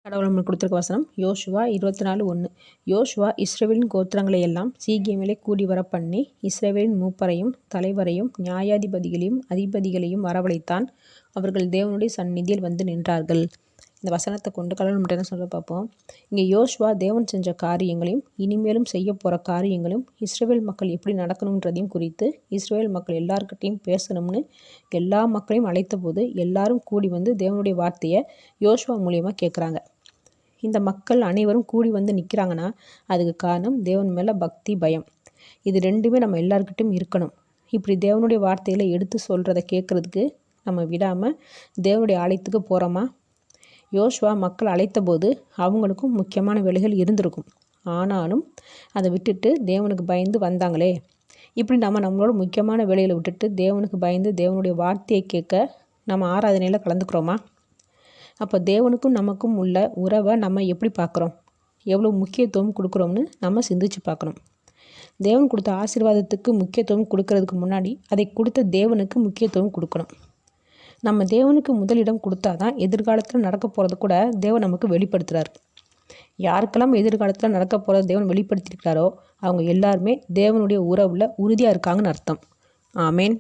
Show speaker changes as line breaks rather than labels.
கடவுள் நம்மளுக்கு கொடுத்துருக்க வசனம் யோசுவா 24:1. யோசுவா இஸ்ரவேலின் கோத்திரங்களை எல்லாம் சீகேமிலே கூடி வர பண்ணி இஸ்ரவேலின் மூப்பரையும் தலைவரையும் நியாயாதிபதிகளையும் அதிபதிகளையும் வரவழைத்தான். அவர்கள் தேவனுடைய சந்நிதியில் வந்து நின்றார்கள். இந்த வசனத்தை கொண்டு கடவுள் நம்மகிட்ட என்ன சொல்ல பார்ப்போம். இங்கே யோசுவா தேவன் செஞ்ச காரியங்களையும் இனிமேலும் செய்ய போகிற காரியங்களும் இஸ்ரவேல் மக்கள் எப்படி நடக்கணுன்றதையும் குறித்து இஸ்ரவேல் மக்கள் எல்லாருக்கிட்டையும் பேசணும்னு எல்லா மக்களையும் அழைத்த போது எல்லாரும் கூடி வந்து தேவனுடைய வார்த்தையை யோசுவா மூலியமாக கேட்குறாங்க. இந்த மக்கள் அனைவரும் கூடி வந்து நிற்கிறாங்கன்னா அதுக்கு காரணம் தேவன் மேலே பக்தி, பயம். இது ரெண்டுமே நம்ம எல்லாருக்கிட்டையும் இருக்கணும். இப்படி தேவனுடைய வார்த்தைகளை எடுத்து சொல்கிறத கேட்குறதுக்கு நம்ம விடாமல் தேவனுடைய ஆலயத்துக்கு போகிறோமா? யோசுவா மக்கள் அழைத்த போது அவங்களுக்கும் முக்கியமான வேலைகள் இருந்திருக்கும். ஆனாலும் அதை விட்டுட்டு தேவனுக்கு பயந்து வந்தாங்களே. இப்படி நம்மளோட முக்கியமான வேலைகளை விட்டுட்டு தேவனுக்கு பயந்து தேவனுடைய வார்த்தையை கேட்க நம்ம ஆராதனையில் கலந்துக்கிறோமா? அப்போ தேவனுக்கும் நமக்கும் உள்ள உறவை நம்ம எப்படி பார்க்குறோம், எவ்வளோ முக்கியத்துவம் கொடுக்குறோம்னு நம்ம சிந்திச்சு பார்க்கணும். தேவன் கொடுத்த ஆசீர்வாதத்துக்கு முக்கியத்துவம் கொடுக்கறதுக்கு முன்னாடி அதை கொடுத்த தேவனுக்கு முக்கியத்துவம் கொடுக்கணும். நம்ம தேவனுக்கு முதலிடம் கொடுத்தா தான் எதிர்காலத்தில் நடக்க போகிறது கூட தேவன் நமக்கு வெளிப்படுத்துகிறார். யாருக்கெல்லாம் எதிர்காலத்தில் நடக்க போகிறத தேவன் வெளிப்படுத்தியிருக்கிறாரோ அவங்க எல்லாருமே தேவனுடைய உறவில் உறுதியாக இருக்காங்கன்னு அர்த்தம். ஆமேன்.